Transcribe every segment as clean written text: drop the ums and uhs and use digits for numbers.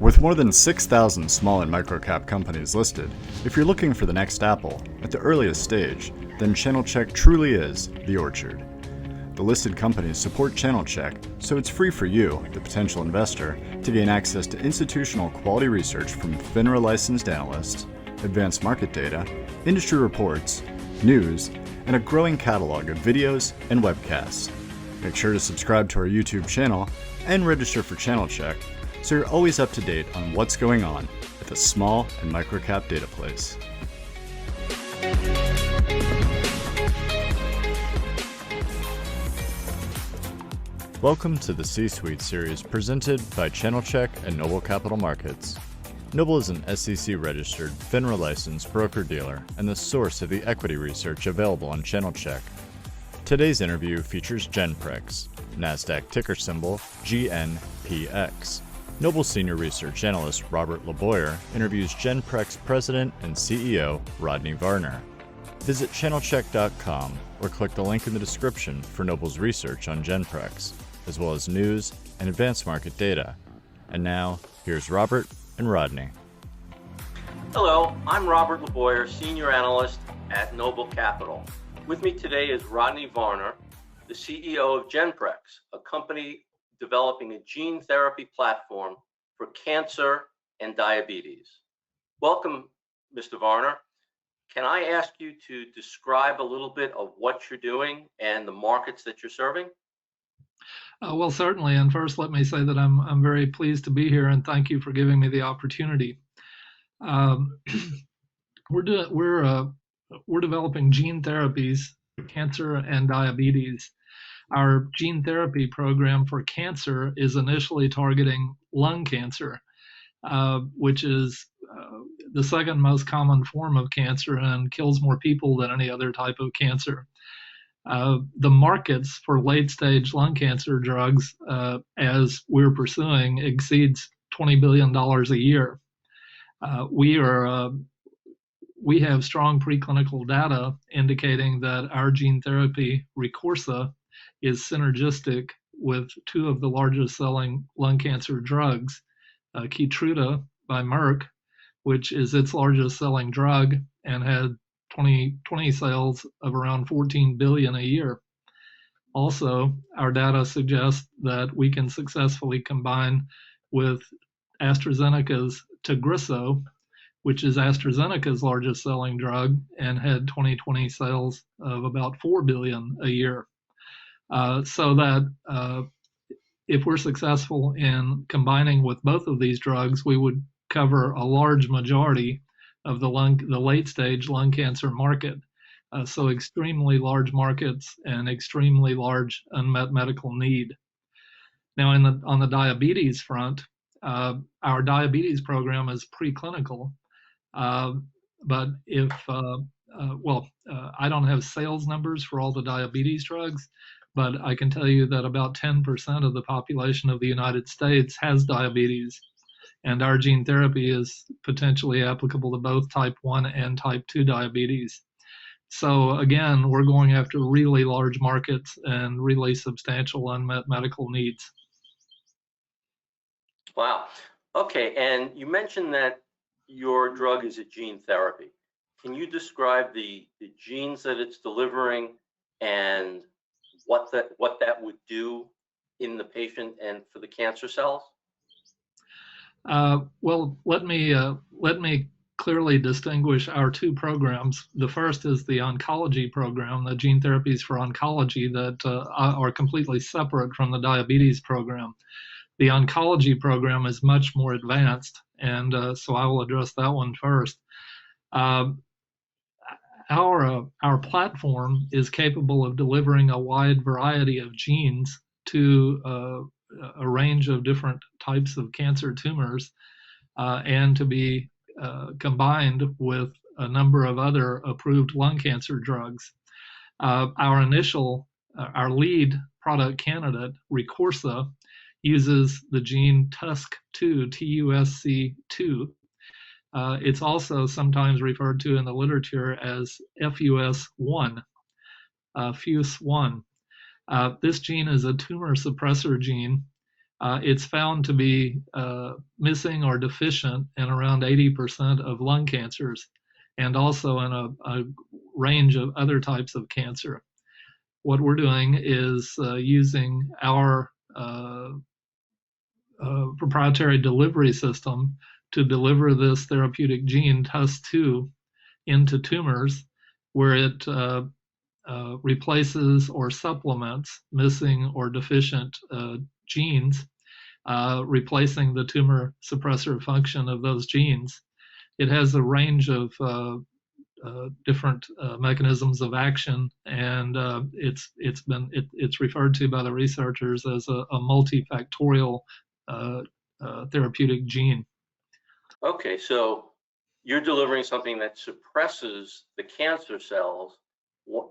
With more than 6,000 small and microcap companies listed, if you're looking for the next apple at the earliest stage, then Channel Check truly is the orchard. The listed companies support Channel Check, so it's free for you, the potential investor, to gain access to institutional quality research from FINRA licensed analysts, advanced market data, industry reports, news, and a growing catalog of videos and webcasts. Make sure to subscribe to our YouTube channel and register for Channel Check so you're always up to date on what's going on at the small and microcap data place. Welcome to the C-Suite series presented by Channel Check and Noble Capital Markets. Noble is an SEC-registered, FINRA-licensed broker-dealer and the source of the equity research available on Channel Check. Today's interview features Genprex, NASDAQ ticker symbol GNPX. Noble Senior Research Analyst Robert LeBoyer interviews Genprex President and CEO Rodney Varner. Visit channelcheck.com or click the link in the description for Noble's research on Genprex, as well as news and advanced market data. And now, here's Robert and Rodney. Hello, I'm Robert LeBoyer, Senior Analyst at Noble Capital. With me today is Rodney Varner, the CEO of Genprex, a company developing a gene therapy platform for cancer and diabetes. Welcome, Mr. Varner. Can I ask you to describe a little bit of what you're doing and the markets that you're serving? Well, certainly. And first, let me say that I'm very pleased to be here, and thank you for giving me the opportunity. We're developing gene therapies for cancer and diabetes. Our gene therapy program for cancer is initially targeting lung cancer, which is the second most common form of cancer and kills more people than any other type of cancer. The markets for late-stage lung cancer drugs, as we're pursuing, exceeds $20 billion a year. We have strong preclinical data indicating that our gene therapy, REQORSA, is synergistic with two of the largest selling lung cancer drugs, Keytruda by Merck, which is its largest selling drug and had 2020 sales of around $14 billion a year. Also, our data suggests that we can successfully combine with AstraZeneca's Tagrisso, which is AstraZeneca's largest selling drug and had 2020 sales of about $4 billion a year. So that if we're successful in combining with both of these drugs, we would cover a large majority of the late-stage lung cancer market. So extremely large markets and extremely large unmet medical need. Now, on the diabetes front, our diabetes program is preclinical, but if I don't have sales numbers for all the diabetes drugs, but I can tell you that about 10% of the population of the United States has diabetes, and our gene therapy is potentially applicable to both type 1 and type 2 diabetes. So again, we're going after really large markets and really substantial unmet medical needs. Wow. Okay, and you mentioned that your drug is a gene therapy. Can you describe the genes that it's delivering and what that would do in the patient and for the cancer cells? Well, let me clearly distinguish our two programs. The first is the oncology program, the gene therapies for oncology that are completely separate from the diabetes program. The oncology program is much more advanced, and so I will address that one first. Our platform is capable of delivering a wide variety of genes to a range of different types of cancer tumors and to be combined with a number of other approved lung cancer drugs. Our lead product candidate, REQORSA, uses the gene TUSC2, TUSC2. It's also sometimes referred to in the literature as FUS1, FUS1. This gene is a tumor suppressor gene it's found to be missing or deficient in around 80% of lung cancers, and also in a range of other types of cancer. What we're doing is using our proprietary delivery system to deliver this therapeutic gene TUS2 into tumors, where it replaces or supplements missing or deficient genes, replacing the tumor suppressor function of those genes. It has a range of different mechanisms of action, and it's referred to by the researchers as a multifactorial therapeutic gene. Okay, so you're delivering something that suppresses the cancer cells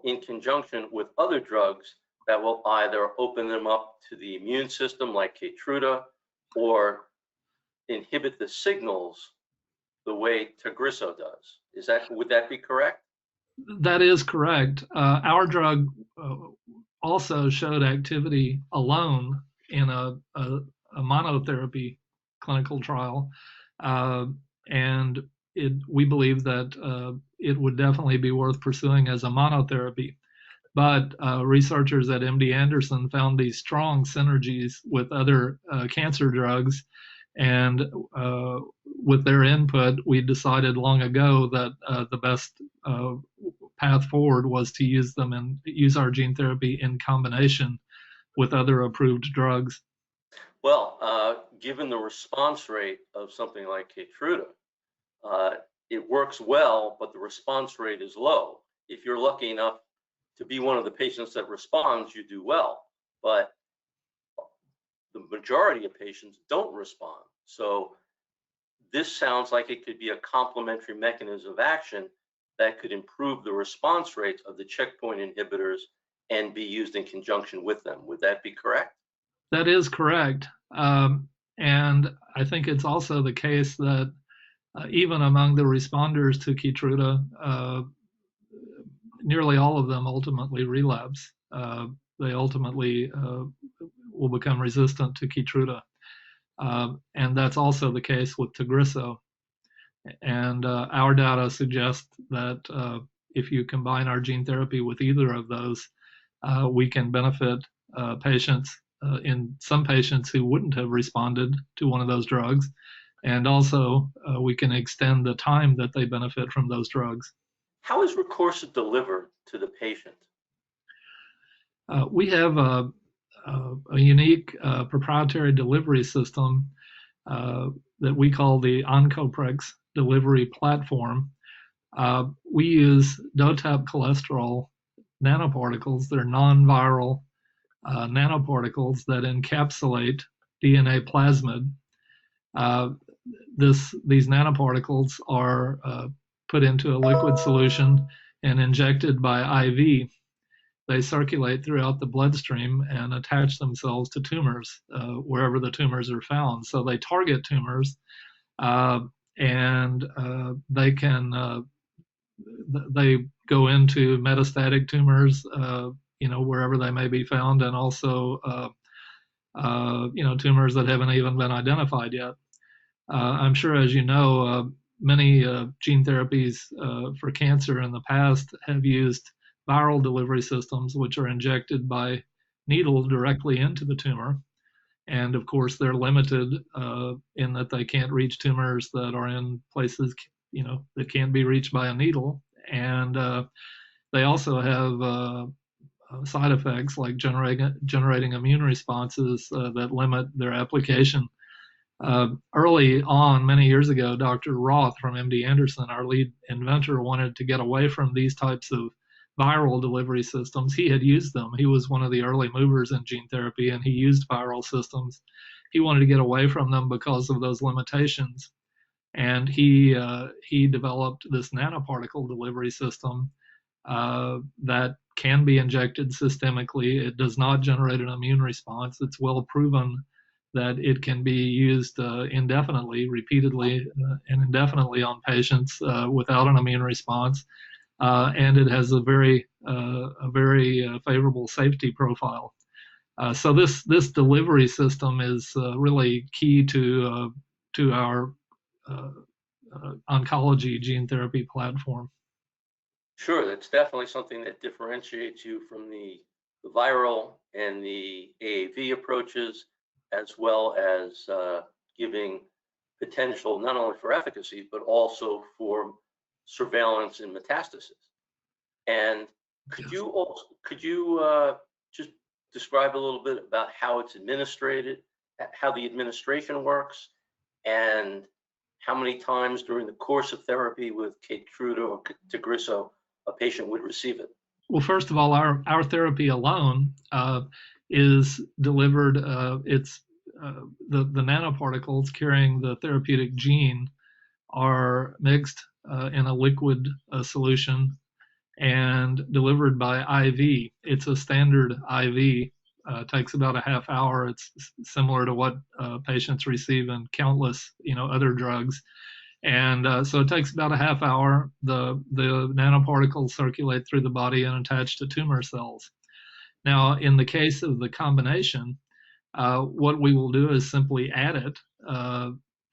in conjunction with other drugs that will either open them up to the immune system, like Keytruda, or inhibit the signals the way Tagrisso does. Would that be correct? That is correct. Our drug also showed activity alone in a monotherapy clinical trial, and we believe that it would definitely be worth pursuing as a monotherapy. But researchers at MD Anderson found these strong synergies with other cancer drugs, and with their input, we decided long ago that the best path forward was to use our gene therapy in combination with other approved drugs. Well, given the response rate of something like Keytruda, it works well, but the response rate is low. If you're lucky enough to be one of the patients that responds, you do well, but the majority of patients don't respond. So this sounds like it could be a complementary mechanism of action that could improve the response rates of the checkpoint inhibitors and be used in conjunction with them. Would that be correct? That is correct. And I think it's also the case that even among the responders to Keytruda, nearly all of them ultimately relapse. They ultimately will become resistant to Keytruda. And that's also the case with Tagrisso. And our data suggest that if you combine our gene therapy with either of those, we can benefit patients, in some patients who wouldn't have responded to one of those drugs. And also, we can extend the time that they benefit from those drugs. How is REQORSA delivered to the patient? We have a unique proprietary delivery system that we call the Genprex delivery platform. We use DOTAP cholesterol nanoparticles. They're non-viral nanoparticles that encapsulate DNA plasmid. These nanoparticles are put into a liquid solution and injected by IV. They circulate throughout the bloodstream and attach themselves to tumors wherever the tumors are found. So they target tumors, and they go into metastatic tumors, wherever they may be found, and also tumors that haven't even been identified yet. I'm sure, as you know, many gene therapies for cancer in the past have used viral delivery systems, which are injected by needle directly into the tumor. And of course, they're limited in that they can't reach tumors that are in places, that can't be reached by a needle. And they also have side effects like generating immune responses that limit their application. Early on, many years ago, Dr. Roth from MD Anderson, our lead inventor, wanted to get away from these types of viral delivery systems. He had used them. He was one of the early movers in gene therapy, and he used viral systems. He wanted to get away from them because of those limitations. And he developed this nanoparticle delivery system that can be injected systemically. It does not generate an immune response. It's well proven that it can be used indefinitely, repeatedly, and indefinitely on patients without an immune response. And it has a very favorable safety profile. So this delivery system is really key to our oncology gene therapy platform. Sure, that's definitely something that differentiates you from the viral and the AAV approaches, as well as giving potential not only for efficacy, but also for surveillance and metastasis. And could you just describe a little bit about how it's administered, how the administration works, and how many times during the course of therapy with Keytruda or Tagrisso a patient would receive it? Well, first of all, our therapy alone is delivered. It's the nanoparticles carrying the therapeutic gene are mixed in a liquid solution and delivered by IV. It's a standard IV. Takes about a half hour. It's similar to what patients receive in countless, other drugs. And so it takes about a half hour. The nanoparticles circulate through the body and attach to tumor cells. Now, in the case of the combination, what we will do is simply add it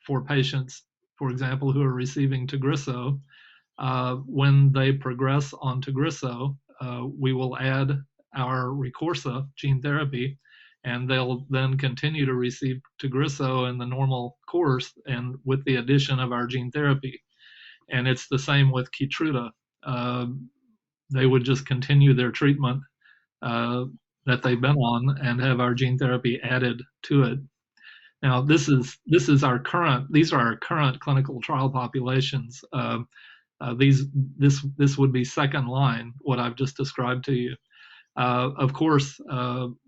for patients, for example, who are receiving Tagrisso. When they progress on Tagrisso, we will add our REQORSA gene therapy, and they'll then continue to receive Tagrisso in the normal course and with the addition of our gene therapy. And it's the same with Keytruda. They would just continue their treatment that they've been on and have our gene therapy added to it. Now, these are our current clinical trial populations. This would be second line, what I've just described to you. Of course,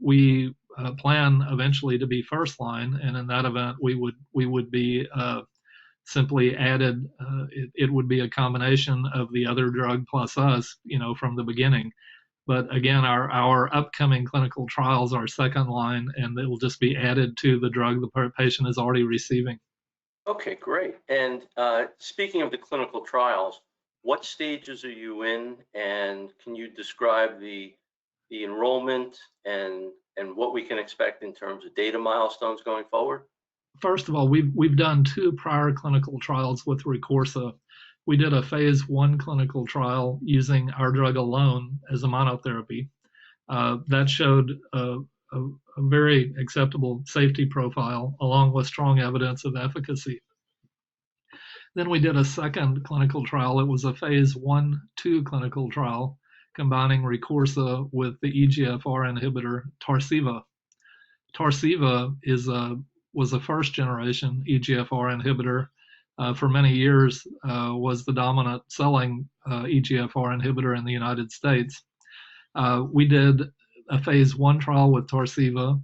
we plan eventually to be first line, and in that event, we would be simply added. It would be a combination of the other drug plus us, from the beginning. But again, our upcoming clinical trials are second line, and it will just be added to the drug the patient is already receiving. Okay, great. And speaking of the clinical trials, what stages are you in, and can you describe the enrollment and what we can expect in terms of data milestones going forward? First of all, we've done 2 prior clinical trials with REQORSA. We did a phase 1 clinical trial using our drug alone as a monotherapy. That showed a very acceptable safety profile along with strong evidence of efficacy. Then we did a second clinical trial. It was a phase 1/2 clinical trial combining REQORSA with the EGFR inhibitor Tarceva. Tarceva was a first generation EGFR inhibitor. For many years was the dominant selling EGFR inhibitor in the United States. We did a phase 1 trial with Tarceva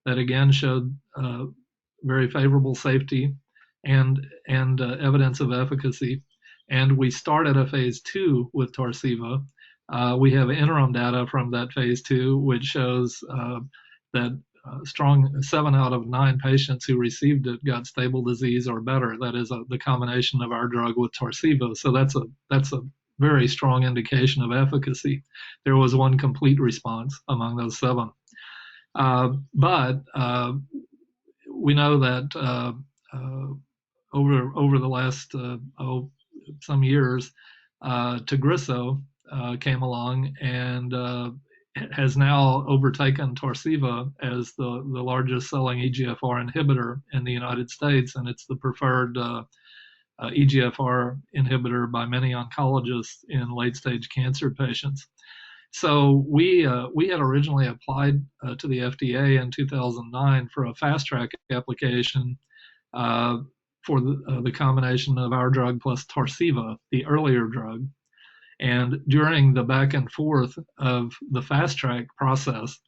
that again showed very favorable safety and evidence of efficacy. And we started a phase 2 with Tarceva. We have interim data from that phase 2, which shows that strong 7 out of 9 patients who received it got stable disease or better. That is the combination of our drug with Tarceva. So that's a very strong indication of efficacy. There was 1 complete response among those 7. But we know that over the last some years, Tagrisso came along and has now overtaken Tarceva as the largest selling EGFR inhibitor in the United States, and it's the preferred EGFR inhibitor by many oncologists in late-stage cancer patients. So we had originally applied to the FDA in 2009 for a Fast Track application for the combination of our drug plus Tarceva, the earlier drug. And during the back and forth of the Fast Track process,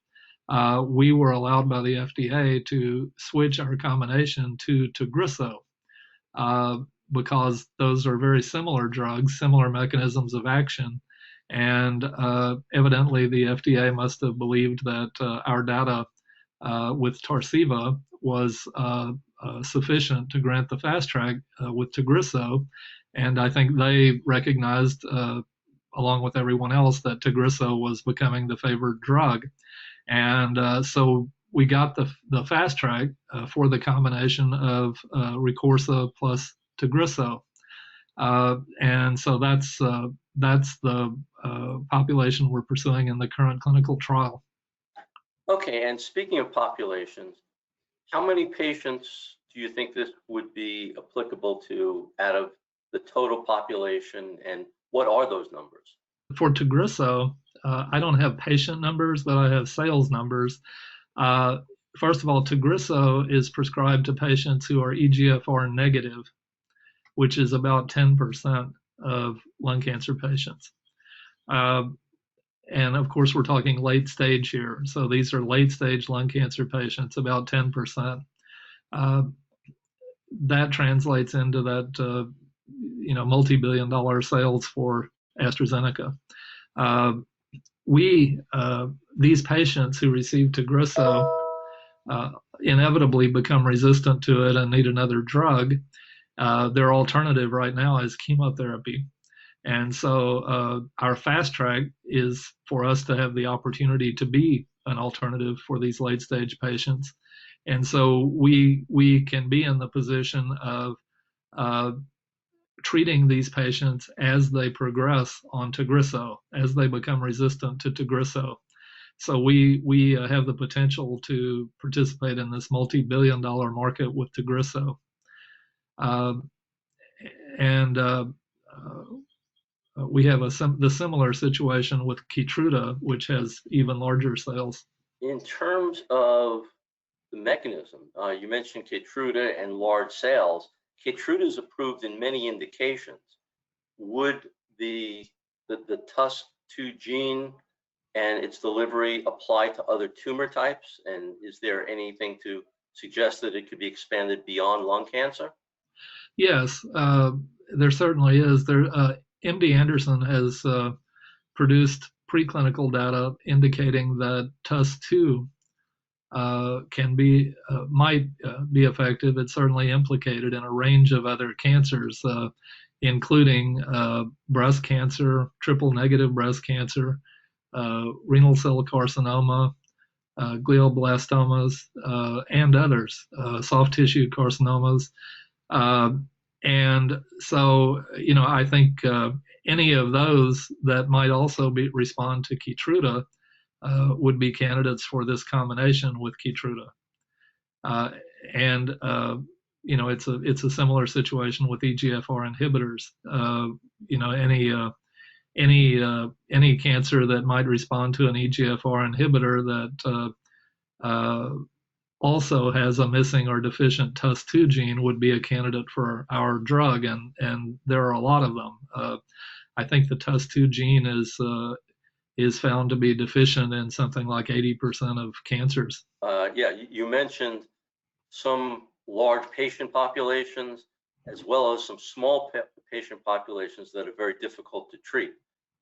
we were allowed by the FDA to switch our combination to Tagrisso because those are very similar drugs, similar mechanisms of action. And evidently, the FDA must have believed that our data with Tarceva was sufficient to grant the Fast Track with Tagrisso. And I think they recognized, along with everyone else, that Tagrisso was becoming the favored drug. And so we got the fast track for the combination of REQORSA plus Tagrisso. And so that's the population we're pursuing in the current clinical trial. Okay, and speaking of populations, how many patients do you think this would be applicable to out of the total population, and what are those numbers? For Tagrisso, I don't have patient numbers, but I have sales numbers. First of all, Tagrisso is prescribed to patients who are EGFR negative, which is about 10% of lung cancer patients. And of course, we're talking late stage here. So these are late stage lung cancer patients, about 10%. That translates into that, multi-billion-dollar sales for AstraZeneca. These patients who receive Tagrisso inevitably become resistant to it and need another drug. Their alternative right now is chemotherapy. And so our fast track is for us to have the opportunity to be an alternative for these late stage patients. And so we can be in the position of treating these patients as they progress on Tagrisso, as they become resistant to Tagrisso. So we have the potential to participate in this multi-billion-dollar market with Tagrisso. We have the similar situation with Keytruda, which has even larger sales. In terms of the mechanism, you mentioned Keytruda and large sales. Keytruda is approved in many indications. Would the TUS2 gene and its delivery apply to other tumor types? And is there anything to suggest that it could be expanded beyond lung cancer? Yes, there certainly is. MD Anderson has produced preclinical data indicating that TUS2 might be effective. It's certainly implicated in a range of other cancers, including breast cancer, triple negative breast cancer, renal cell carcinoma, glioblastomas, and others, soft tissue carcinomas. And so, I think any of those that might also respond to Keytruda would be candidates for this combination with Keytruda. It's a similar situation with EGFR inhibitors. Any cancer that might respond to an EGFR inhibitor that also has a missing or deficient TUS2 gene would be a candidate for our drug, and there are a lot of them. I think the TUS2 gene is found to be deficient in something like 80% of cancers. You mentioned some large patient populations as well as some small patient populations that are very difficult to treat.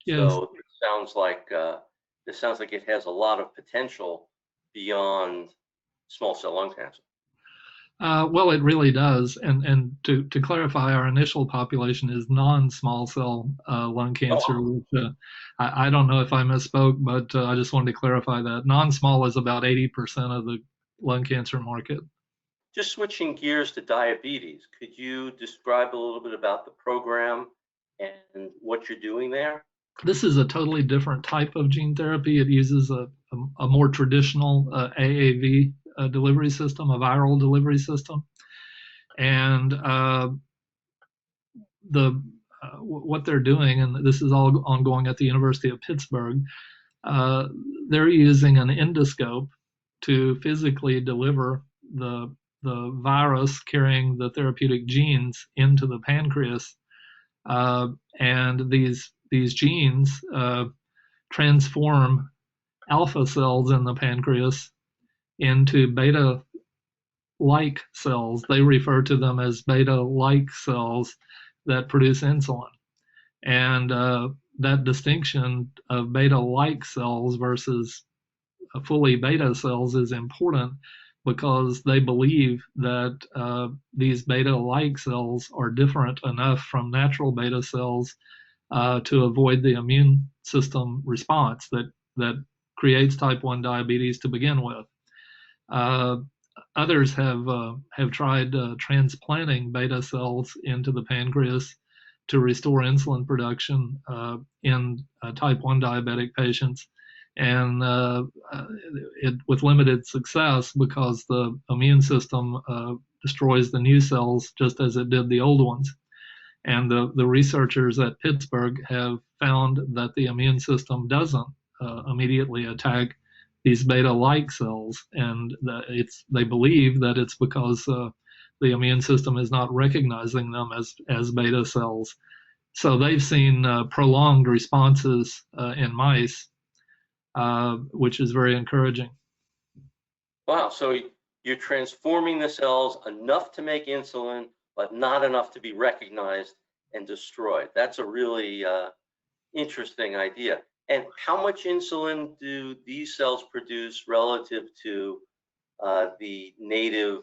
Yes. So it sounds like it has a lot of potential beyond small cell lung cancer. Well, it really does. And to clarify, our initial population is non-small cell lung cancer. Oh. Which, I don't know if I misspoke, but I just wanted to clarify that. Non-small is about 80% of the lung cancer market. Just switching gears to diabetes, could you describe a little bit about the program and what you're doing there? This is a totally different type of gene therapy. It uses a more traditional AAV delivery system, a viral delivery system. And what they're doing, and this is all ongoing at the University of Pittsburgh, they're using an endoscope to physically deliver the virus carrying the therapeutic genes into the pancreas. And these genes transform alpha cells in the pancreas into beta-like cells. They refer to them as beta-like cells that produce insulin. And that distinction of beta-like cells versus fully beta cells is important because they believe that these beta-like cells are different enough from natural beta cells to avoid the immune system response that creates type 1 diabetes to begin with. Others have tried transplanting beta cells into the pancreas to restore insulin production in type 1 diabetic patients, and with limited success because the immune system destroys the new cells just as it did the old ones. And the researchers at Pittsburgh have found that the immune system doesn't immediately attack these beta-like cells, and they believe that it's because the immune system is not recognizing them as beta cells. So they've seen prolonged responses in mice, which is very encouraging. Wow, so you're transforming the cells enough to make insulin, but not enough to be recognized and destroyed. That's a really interesting idea. And how much insulin do these cells produce relative to the native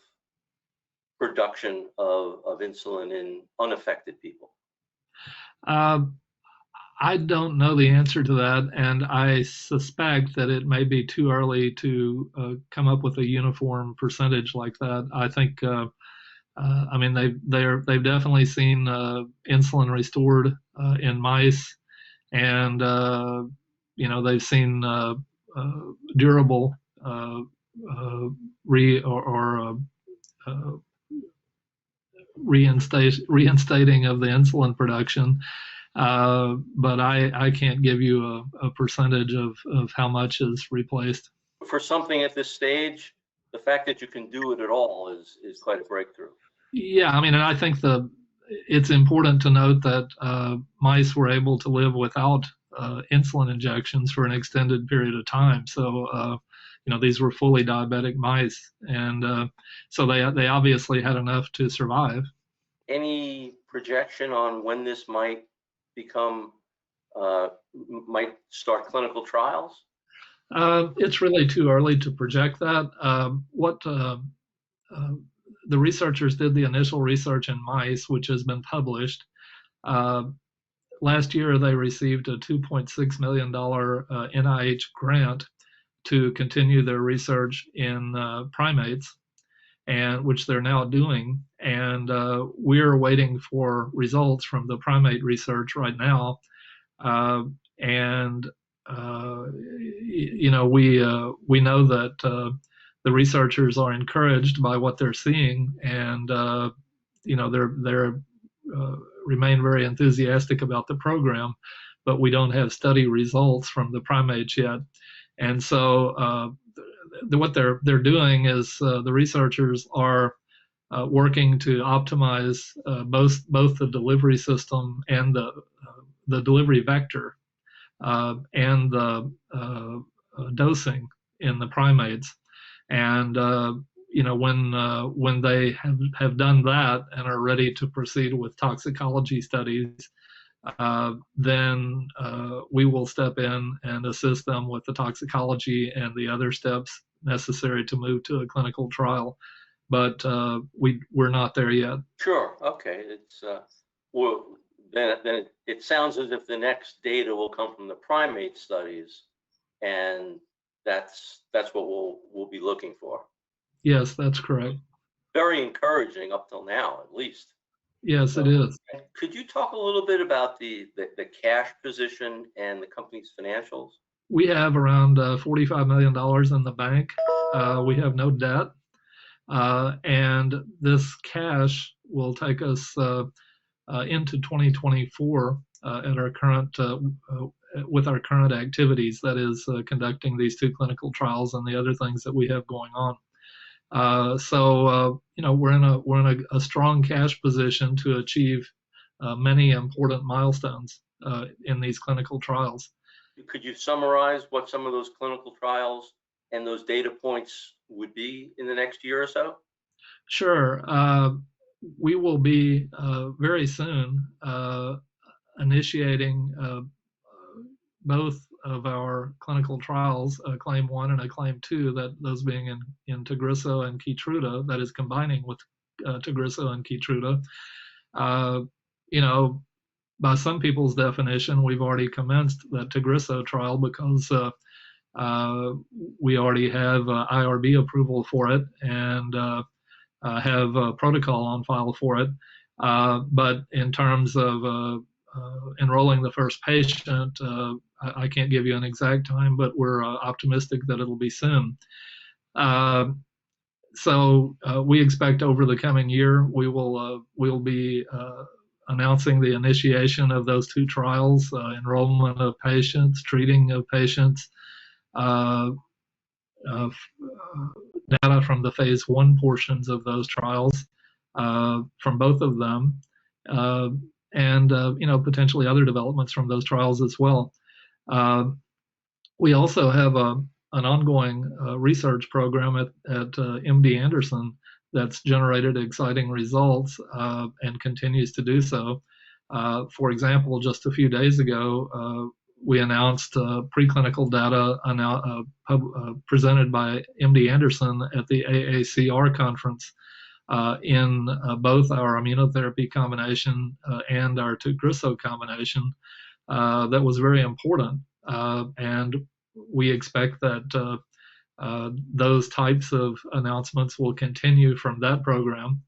production of insulin in unaffected people? I don't know the answer to that, and I suspect that it may be too early to come up with a uniform percentage like that. I think, I mean, they've definitely seen insulin restored in mice, and they've seen durable reinstating of the insulin production. But I can't give you a percentage of how much is replaced. For something at this stage, the fact that you can do it at all is quite a breakthrough. Yeah, I mean, and I think it's important to note that mice were able to live without insulin injections for an extended period of time. So, these were fully diabetic mice, and so they obviously had enough to survive. Any projection on when this might start clinical trials? It's really too early to project that. The researchers did the initial research in mice, which has been published. Last year, they received a $2.6 million NIH grant to continue their research in primates, and which they're now doing. And we're waiting for results from the primate research right now. We know that the researchers are encouraged by what they're seeing, and they're remain very enthusiastic about the program, but we don't have study results from the primates yet. And so what they're doing is the researchers are working to optimize both the delivery system and the delivery vector and the dosing in the primates. And when they have done that and are ready to proceed with toxicology studies, then we will step in and assist them with the toxicology and the other steps necessary to move to a clinical trial. But we're not there yet. Sure. Okay. It's then it sounds as if the next data will come from the primate studies, and that's what we'll be looking for. Yes, that's correct. Very encouraging up till now, at least. Yes, it is. Could you talk a little bit about the cash position and the company's financials? We have around $45 million in the bank. We have no debt. And this cash will take us into 2024 at our current with our current activities, that is conducting these 2 clinical trials and the other things that we have going on. So we're in a strong cash position to achieve many important milestones in these clinical trials. Could you summarize what some of those clinical trials and those data points would be in the next year or so? Sure. We will be very soon initiating both of our clinical trials, Claim 1 and a Claim 2, those being in Tagrisso and Keytruda, that is combining with Tagrisso and Keytruda. By some people's definition, we've already commenced the Tagrisso trial because We already have IRB approval for it and have a protocol on file for it. But in terms of enrolling the first patient, I can't give you an exact time, but we're optimistic that it'll be soon. So we expect over the coming year we'll be announcing the initiation of those 2 trials, enrollment of patients, treating of patients, data from the phase 1 portions of those trials from both of them, and potentially other developments from those trials as well. We also have an ongoing research program at MD Anderson that's generated exciting results and continues to do so. For example, just a few days ago, we announced preclinical data presented by MD Anderson at the AACR conference in both our immunotherapy combination and our Tagrisso combination that was very important. And we expect that those types of announcements will continue from that program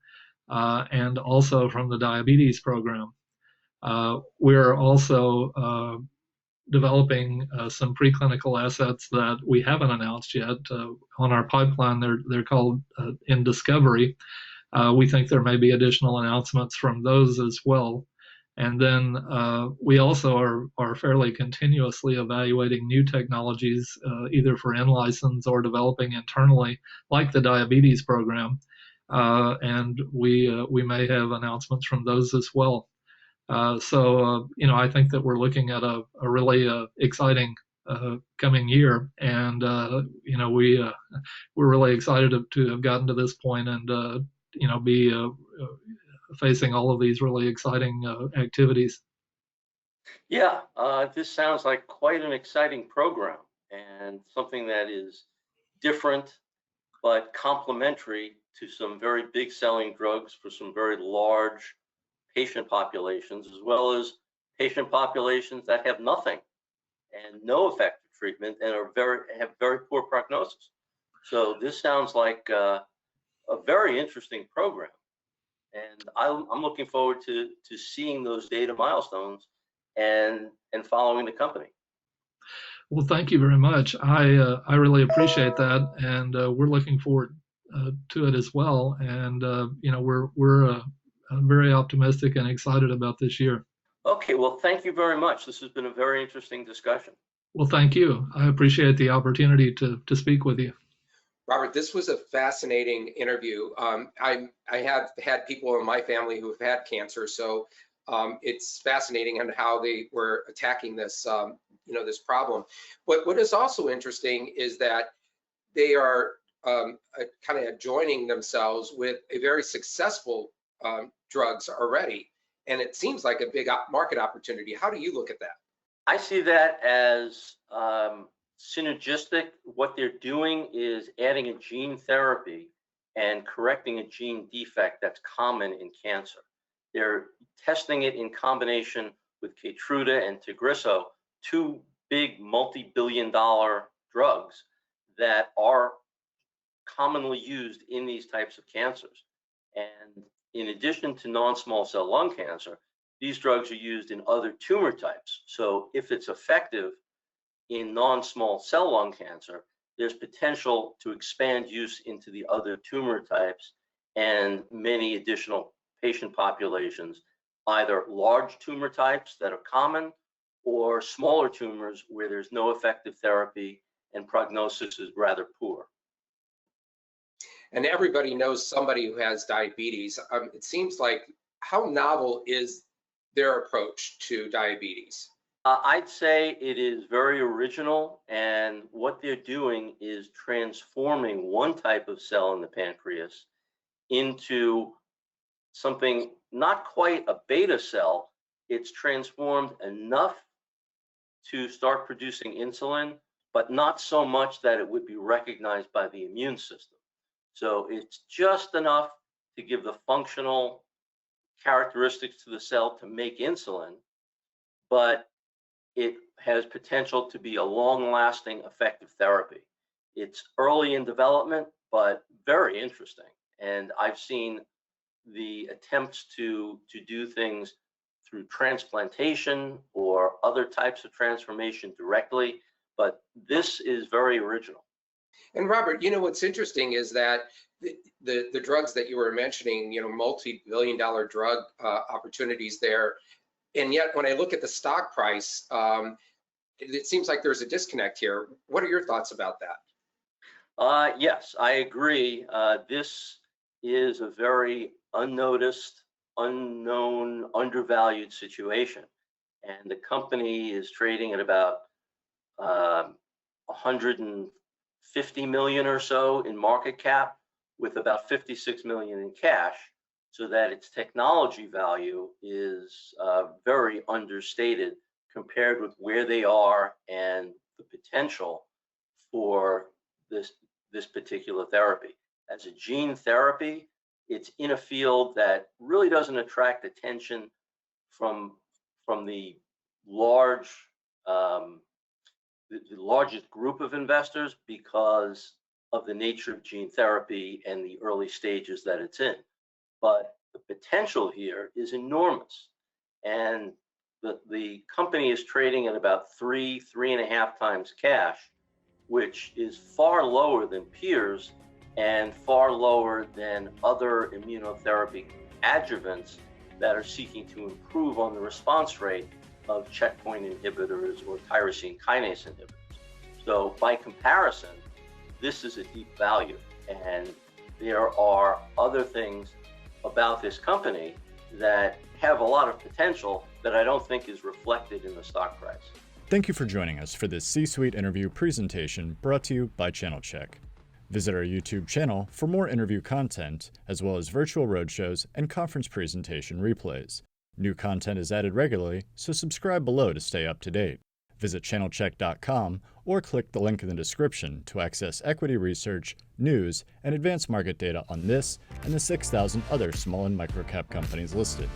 and also from the diabetes program. We're also developing some preclinical assets that we haven't announced yet on our pipeline. They're called in discovery. We think there may be additional announcements from those as well. And then we also are fairly continuously evaluating new technologies, either for in-license or developing internally, like the diabetes program. And we may have announcements from those as well. So I think that we're looking at a really exciting coming year, and we're really excited to have gotten to this point and be facing all of these really exciting activities. Yeah, this sounds like quite an exciting program and something that is different but complementary to some very big selling drugs for some very large patient populations, as well as patient populations that have nothing and no effective treatment and have very poor prognosis. So this sounds like a very interesting program. And I'm looking forward to seeing those data milestones and following the company. Well, thank you very much. I really appreciate that, and we're looking forward to it as well. And we're very optimistic and excited about this year. Okay, well, thank you very much. This has been a very interesting discussion. Well, thank you. I appreciate the opportunity to speak with you. Robert, this was a fascinating interview. I have had people in my family who have had cancer, so it's fascinating on how they were attacking this, this problem. But what is also interesting is that they are kind of joining themselves with a very successful drugs already, and it seems like a big market opportunity. How do you look at that? I see that as synergistic. What they're doing is adding a gene therapy and correcting a gene defect that's common in cancer. They're testing it in combination with Keytruda and Tagrisso, 2 big multi-billion-dollar drugs that are commonly used in these types of cancers. And in addition to non-small cell lung cancer, these drugs are used in other tumor types. So if it's effective in non-small cell lung cancer, there's potential to expand use into the other tumor types and many additional patient populations, either large tumor types that are common or smaller tumors where there's no effective therapy and prognosis is rather poor. And everybody knows somebody who has diabetes. It seems like, how novel is their approach to diabetes? I'd say it is very original, and what they're doing is transforming one type of cell in the pancreas into something not quite a beta cell. It's transformed enough to start producing insulin, but not so much that it would be recognized by the immune system. So it's just enough to give the functional characteristics to the cell to make insulin, but it has potential to be a long-lasting, effective therapy. It's early in development, but very interesting. And I've seen the attempts to do things through transplantation or other types of transformation directly, but this is very original. And Robert, what's interesting is that the drugs that you were mentioning, multi-billion-dollar drug opportunities there, and yet when I look at the stock price, it seems like there's a disconnect here. What are your thoughts about that? Yes, I agree. This is a very unnoticed, unknown, undervalued situation. And the company is trading at about 150 million or so in market cap with about 56 million in cash, so that its technology value is very understated compared with where they are and the potential for this particular therapy. As a gene therapy, it's in a field that really doesn't attract attention from the largest group of investors because of the nature of gene therapy and the early stages that it's in. But the potential here is enormous. And the company is trading at about 3.5 times cash, which is far lower than peers and far lower than other immunotherapy adjuvants that are seeking to improve on the response rate of checkpoint inhibitors or tyrosine kinase inhibitors. So by comparison, this is a deep value. And there are other things about this company that have a lot of potential that I don't think is reflected in the stock price. Thank you for joining us for this C-Suite interview presentation brought to you by Channel Check. Visit our YouTube channel for more interview content, as well as virtual roadshows and conference presentation replays. New content is added regularly, so subscribe below to stay up to date. Visit channelcheck.com or click the link in the description to access equity research, news, and advanced market data on this and the 6,000 other small and microcap companies listed.